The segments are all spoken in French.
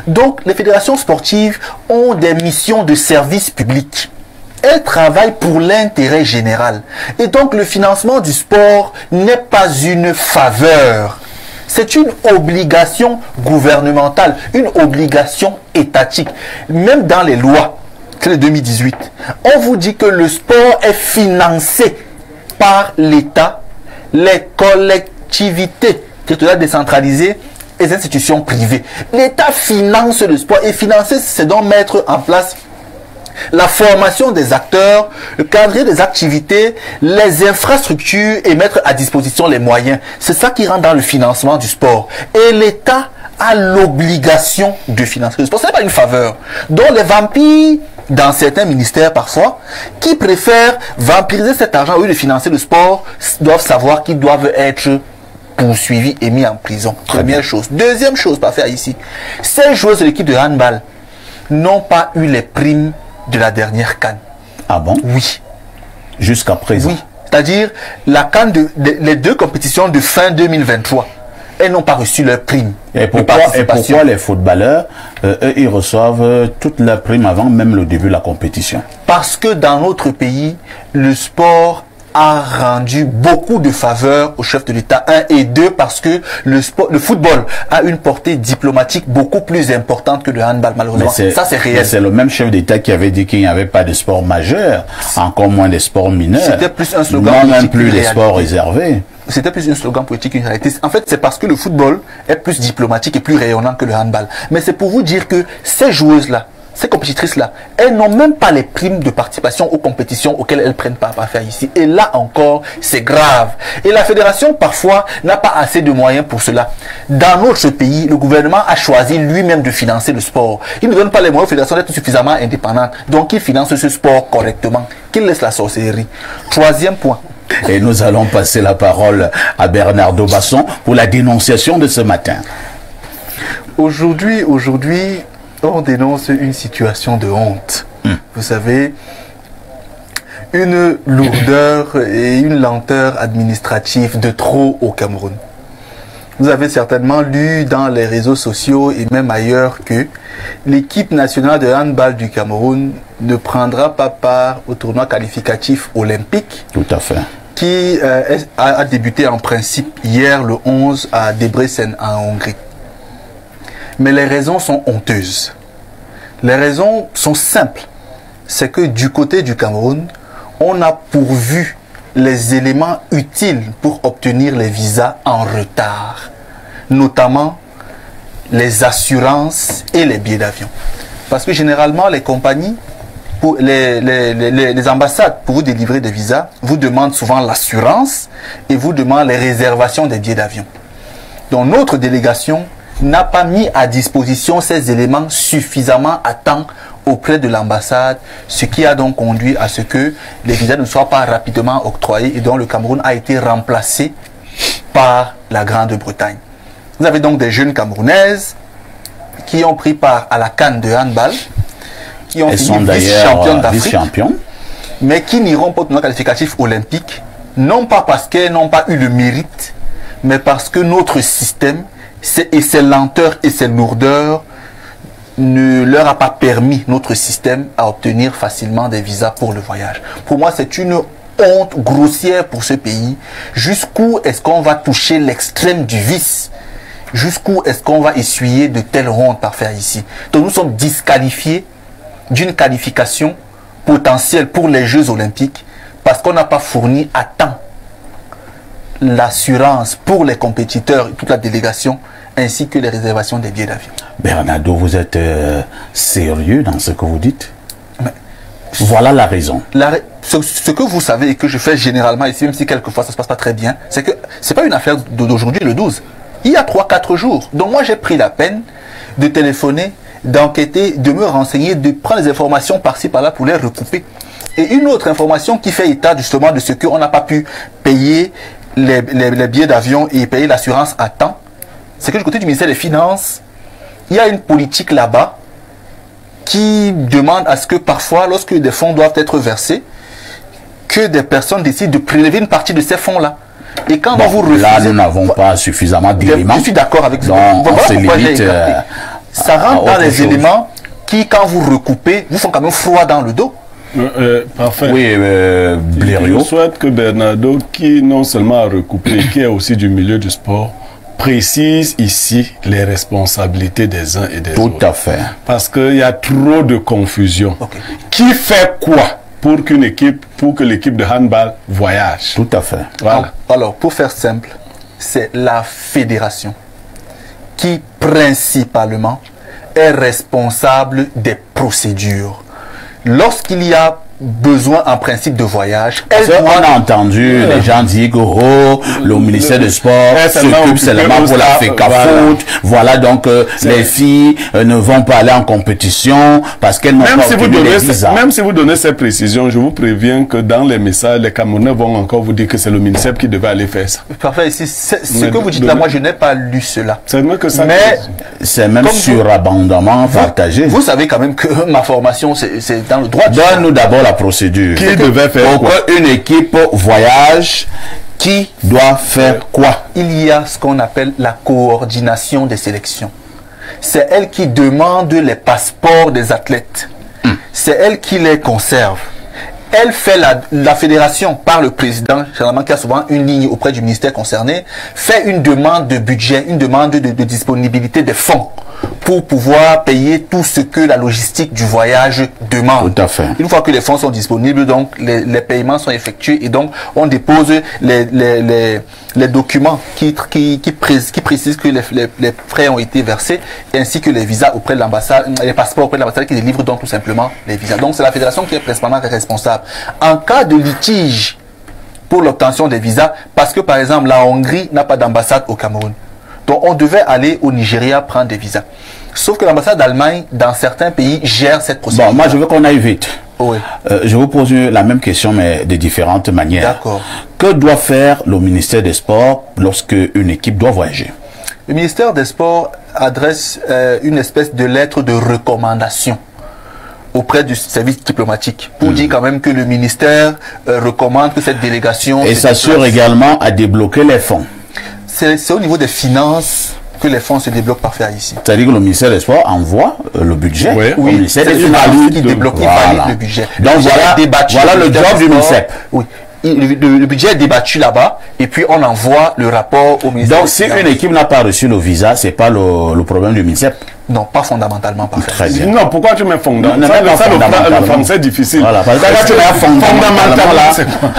Donc, les fédérations sportives ont des missions de service public. Elles travaillent pour l'intérêt général. Et donc, le financement du sport n'est pas une faveur. C'est une obligation gouvernementale, une obligation étatique. Même dans les lois, c'est le 2018, on vous dit que le sport est financé par l'État, les collectivités territoriales décentralisées et les institutions privées. L'État finance le sport et financer, c'est donc mettre en place la formation des acteurs, le cadre des activités, les infrastructures et mettre à disposition les moyens. C'est ça qui rentre dans le financement du sport. Et l'État a l'obligation de financer le sport. Ce n'est pas une faveur. Donc les vampires, dans certains ministères parfois, qui préfèrent vampiriser cet argent au lieu de financer le sport, doivent savoir qu'ils doivent être poursuivis et mis en prison. Première chose. Deuxième chose, pas faire ici. Ces joueurs de l'équipe de handball n'ont pas eu les primes de la dernière CAN. Ah bon? Oui. Jusqu'à présent? Oui. C'est-à-dire, la CAN les deux compétitions de fin 2023, elles n'ont pas reçu leur prime. Et pourquoi les footballeurs, eux, ils reçoivent toutes leurs primes avant même le début de la compétition? Parce que dans notre pays, le sport a rendu beaucoup de faveurs au chef de l'État. Un et deux, parce que le football a une portée diplomatique beaucoup plus importante que le handball, malheureusement. Ça, c'est réel. C'est le même chef d'État qui avait dit qu'il n'y avait pas de sport majeur, encore moins des sports mineurs. C'était plus un slogan politique. Non, même plus des sports réservés. C'était plus un slogan politique qu'une réalité. En fait, c'est parce que le football est plus diplomatique et plus rayonnant que le handball. Mais c'est pour vous dire que ces joueuses-là, ces compétitrices-là, elles n'ont même pas les primes de participation aux compétitions auxquelles elles prennent part à faire ici. Et là encore, c'est grave. Et la fédération, parfois, n'a pas assez de moyens pour cela. Dans notre pays, le gouvernement a choisi lui-même de financer le sport. Il ne donne pas les moyens aux fédérations d'être suffisamment indépendantes. Donc, il finance ce sport correctement. Qu'il laisse la sorcellerie. Troisième point. Et nous allons passer la parole à Bernardo Basson pour la dénonciation de ce matin. Aujourd'hui, on dénonce une situation de honte. Vous savez, une lourdeur et une lenteur administrative de trop au Cameroun. Vous avez certainement lu dans les réseaux sociaux et même ailleurs que l'équipe nationale de handball du Cameroun ne prendra pas part au tournoi qualificatif olympique. Tout à fait. Qui a débuté en principe hier le 11 à Debrecen en Hongrie. Mais les raisons sont honteuses. Les raisons sont simples. C'est que du côté du Cameroun, on a pourvu les éléments utiles pour obtenir les visas en retard. Notamment les assurances et les billets d'avion. Parce que généralement, les compagnies, pour les ambassades, pour vous délivrer des visas, vous demandent souvent l'assurance et vous demandent les réservations des billets d'avion. Donc notre délégation n'a pas mis à disposition ces éléments suffisamment à temps auprès de l'ambassade, ce qui a donc conduit à ce que les visas ne soient pas rapidement octroyés et dont le Cameroun a été remplacé par la Grande-Bretagne. Vous avez donc des jeunes Camerounaises qui ont pris part à la CAN de handball, qui ont fini vice-championnes d'Afrique, mais qui n'iront pas au tournoi qualificatif olympique, non pas parce qu'elles n'ont pas eu le mérite, mais parce que notre système et ses lenteurs et ses lourdeurs ne leur a pas permis, notre système, à obtenir facilement des visas pour le voyage. Pour moi, c'est une honte grossière pour ce pays. Jusqu'où est-ce qu'on va toucher l'extrême du vice? Jusqu'où est-ce qu'on va essuyer de telles hontes par faire ici? Donc nous sommes disqualifiés d'une qualification potentielle pour les Jeux Olympiques parce qu'on n'a pas fourni à temps l'assurance pour les compétiteurs et toute la délégation ainsi que les réservations des billets d'avion. Bernardo, vous êtes sérieux dans ce que vous dites? Mais voilà la raison. Ce que vous savez et que je fais généralement ici, même si quelquefois ça ne se passe pas très bien, c'est que ce n'est pas une affaire d'aujourd'hui le 12. Il y a 3-4 jours. Donc moi j'ai pris la peine de téléphoner, d'enquêter, de me renseigner, de prendre les informations par-ci par-là pour les recouper. Et une autre information qui fait état justement de ce qu'on n'a pas pu payer les billets d'avion et payer l'assurance à temps, c'est que du côté du ministère des Finances, il y a une politique là-bas qui demande à ce que parfois, lorsque des fonds doivent être versés, que des personnes décident de prélever une partie de ces fonds-là. Et quand vous refusez... Là, nous n'avons pas suffisamment d'éléments. Je suis d'accord avec ça. On se limite Ça rentre dans les éléments qui, quand vous recoupez, vous font quand même froid dans le dos. Parfait. Oui, Blériot. Je souhaite que Bernardo, qui non seulement a recoupé, qui est aussi du milieu du sport, précise ici les responsabilités des uns et des autres. Tout à fait. Parce qu'il y a trop de confusion. Okay. Qui fait quoi pour que l'équipe de handball voyage? Tout à fait. Voilà. Alors, pour faire simple, c'est la fédération qui principalement est responsable des procédures. Lorsqu'il y a besoin en principe de voyage, on a entendu les gens dire que le ministère des Sports s'occupe seulement pour la FECAFOOT. Voilà, donc les filles ne vont pas aller en compétition parce qu'elles n'ont pas obtenu les visas. Même si vous donnez ces précisions, je vous préviens que dans les messages, les Camerounais vont encore vous dire que c'est le ministère qui devait aller faire ça. Parfait. Ce que vous dites là, moi je n'ai pas lu cela. C'est mieux que ça. Mais c'est même surabondamment partagé. Vous savez quand même que ma formation, c'est dans le droit. Donne-nous d'abord la procédure. Qui devait faire quoi? Pour qu'une équipe voyage, qui doit faire quoi? Il y a ce qu'on appelle la coordination des sélections. C'est elle qui demande les passeports des athlètes. C'est elle qui les conserve. Elle fait la fédération par le président, généralement qui a souvent une ligne auprès du ministère concerné, fait une demande de budget, une demande de disponibilité des fonds pour pouvoir payer tout ce que la logistique du voyage demande. Tout à fait. Une fois que les fonds sont disponibles, donc les paiements sont effectués et donc on dépose les documents qui précisent que les frais ont été versés, ainsi que les visas auprès de l'ambassade, les passeports auprès de l'ambassade qui délivrent donc tout simplement les visas. Donc c'est la fédération qui est principalement responsable. En cas de litige pour l'obtention des visas, parce que par exemple la Hongrie n'a pas d'ambassade au Cameroun, donc on devait aller au Nigeria prendre des visas. Sauf que l'ambassade d'Allemagne, dans certains pays, gère cette procédure. Bon, moi je veux qu'on aille vite. Oui. Je vous pose la même question, mais de différentes manières. D'accord. Que doit faire le ministère des Sports lorsque une équipe doit voyager? Le ministère des Sports adresse une espèce de lettre de recommandation auprès du service diplomatique pour dire quand même que le ministère recommande que cette délégation... Et s'assure également à débloquer les fonds. C'est au niveau des finances que les fonds se débloquent parfait ici. C'est-à-dire que le ministère des Sports envoie le budget au ministère des Finances. Qui débloque, voilà. valide le budget. Donc voilà le job du ministère. Oui. Le budget est débattu là-bas et puis on envoie le rapport au ministère. Donc si une équipe n'a pas reçu le visa, c'est pas le problème du ministère? Non, pas fondamentalement. Très bien. Non, pourquoi tu mets fondamentalement? Le français est difficile. Voilà, parce que quand tu mets fondamentalement là, c'est quoi?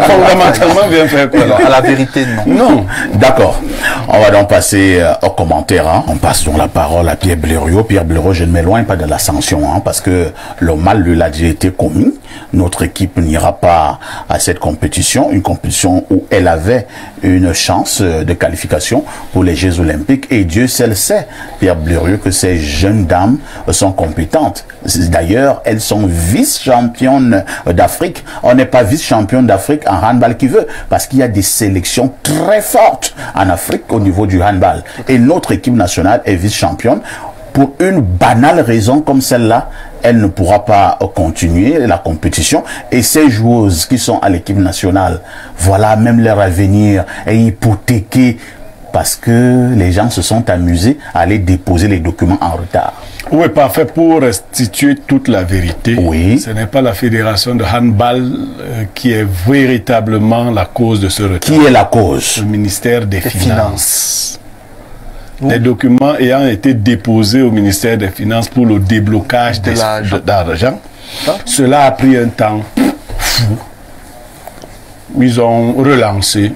Fondamentalement vient faire quoi? À la vérité, non. Non. D'accord. On va donc passer aux commentaires. Hein. On passe donc la parole à Pierre Blériot. Pierre Blériot, je ne m'éloigne pas de la sanction, hein, parce que le mal lui a déjà été commis. Notre équipe n'ira pas à cette compétition, une compétition où elle avait une chance de qualification pour les Jeux Olympiques. Et Dieu seul sait, Pierre Blériot, que ces jeunes dames sont compétentes. D'ailleurs, elles sont vice-championnes d'Afrique. On n'est pas vice-championne d'Afrique en handball qui veut, parce qu'il y a des sélections très fortes en Afrique au niveau du handball. Et notre équipe nationale est vice-championne. Pour une banale raison comme celle-là, elle ne pourra pas continuer la compétition. Et ces joueuses qui sont à l'équipe nationale, voilà, même leur avenir est hypothéqué parce que les gens se sont amusés à aller déposer les documents en retard. Oui, parfait. Pour restituer toute la vérité, oui. Ce n'est pas la fédération de handball qui est véritablement la cause de ce retard. Qui est la cause? Le ministère des Finances. Les documents ayant été déposés au ministère des Finances pour le déblocage d'argent, cela a pris un temps fou. Ils ont relancé.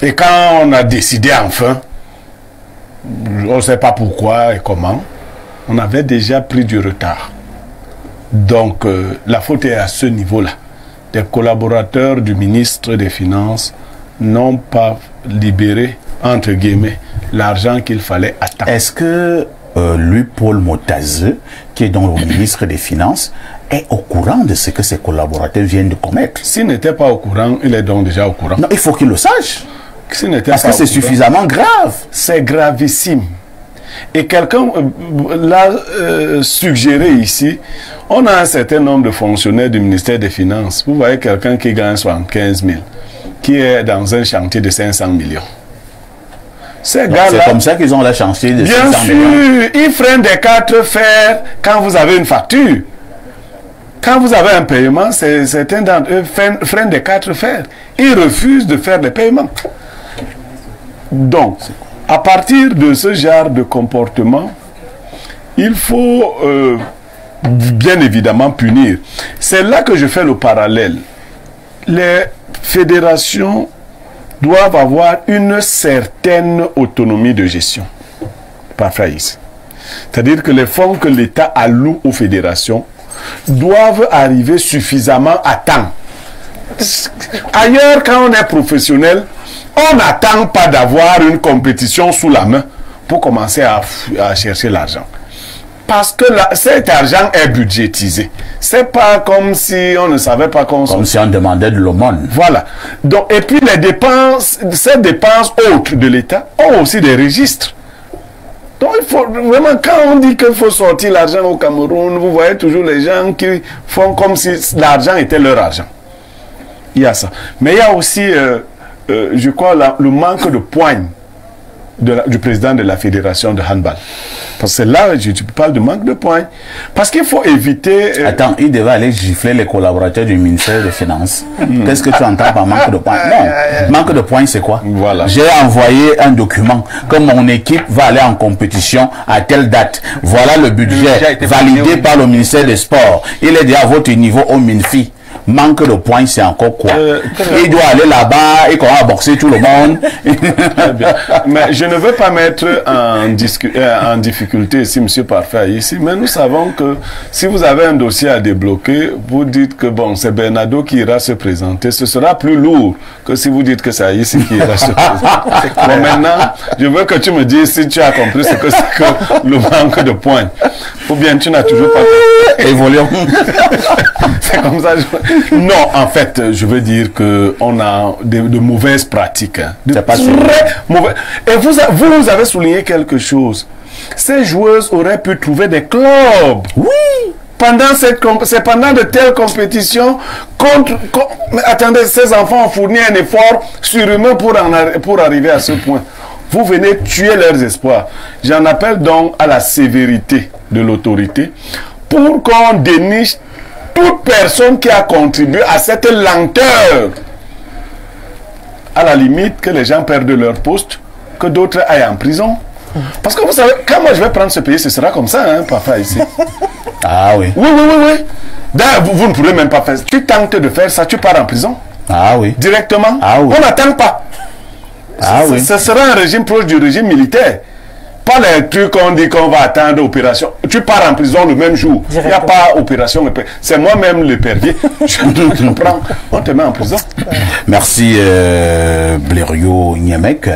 Et quand on a décidé enfin, on ne sait pas pourquoi et comment, on avait déjà pris du retard. Donc la faute est à ce niveau-là. Des collaborateurs du ministre des Finances n'ont pas libéré, entre guillemets, l'argent qu'il fallait attendre. Est-ce que lui, Paul Motazeux, qui est donc le ministre des Finances, est au courant de ce que ses collaborateurs viennent de commettre? S'il n'était pas au courant, il est donc déjà au courant. Non, il faut qu'il le sache. Parce que c'est suffisamment grave. C'est gravissime. Et quelqu'un l'a suggéré ici. On a un certain nombre de fonctionnaires du ministère des Finances. Vous voyez quelqu'un qui gagne 75 000, qui est dans un chantier de 500 millions. Ces gars-là... C'est comme ça qu'ils ont la chance de... Bien sûr, ils freinent des 4 fers quand vous avez une facture. Quand vous avez un paiement, certains d'entre eux freinent des 4 fers. Ils refusent de faire les paiements. Donc, à partir de ce genre de comportement, il faut bien évidemment punir. C'est là que je fais le parallèle. Les fédérations doivent avoir une certaine autonomie de gestion. Pas faillite. C'est-à-dire que les fonds que l'État alloue aux fédérations doivent arriver suffisamment à temps. Ailleurs, quand on est professionnel, on n'attend pas d'avoir une compétition sous la main pour commencer à chercher l'argent. Parce que cet argent est budgétisé. C'est pas comme si on ne savait pas qu'on... Comme si on demandait de l'aumône. Voilà. Donc, et puis les dépenses, ces dépenses autres de l'État ont aussi des registres. Donc il faut vraiment, quand on dit qu'il faut sortir l'argent au Cameroun, vous voyez toujours les gens qui font comme si l'argent était leur argent. Il y a ça. Mais il y a aussi, je crois, le manque de poigne du président de la fédération de handball. Parce que là, je parle de manque de poigne. Parce qu'il faut éviter... Attends, il devait aller gifler les collaborateurs du ministère des Finances. Qu'est-ce que tu entends par manque de poigne? Non, manque de poigne, c'est quoi? Voilà. J'ai envoyé un document que mon équipe va aller en compétition à telle date. Voilà le budget validé par le ministère des Sports. Il est déjà à votre niveau au MINFI. Manque de points, c'est encore quoi? Il doit aller là-bas et qu'on va boxer tout le monde. Très bien. Mais je ne veux pas mettre en difficulté ici, M. Parfait, ici, mais nous savons que si vous avez un dossier à débloquer, vous dites que bon, c'est Bernardo qui ira se présenter. Ce sera plus lourd que si vous dites que c'est Aïssi qui ira se présenter. Bon, maintenant, je veux que tu me dises si tu as compris ce que c'est que le manque de points. Ou bien tu n'as toujours pas compris. Évoluons. C'est comme ça. Non, en fait, je veux dire qu'on a de mauvaises pratiques. Hein, de très mauvaises. Et vous avez souligné quelque chose. Ces joueuses auraient pu trouver des clubs. Oui. C'est pendant de telles compétitions mais attendez, ces enfants ont fourni un effort surhumain pour arriver à ce point. Vous venez tuer leurs espoirs. J'en appelle donc à la sévérité de l'autorité pour qu'on déniche toute personne qui a contribué à cette lenteur. À la limite que les gens perdent leur poste, que d'autres aillent en prison. Parce que vous savez, quand moi je vais prendre ce pays, ce sera comme ça, hein, papa, ici. Ah oui. Oui. D'ailleurs, vous ne pourrez même pas faire ça. Tu tentes de faire ça, tu pars en prison. Ah oui. Directement. Ah oui. On n'attend pas. Ah oui. Ce sera un régime proche du régime militaire. Pas les trucs qu'on dit qu'on va attendre opération. Tu pars en prison le même jour. Il n'y a pas opération. C'est moi-même le pervier. Je prends. On te met en prison. Merci Blériot Niamek.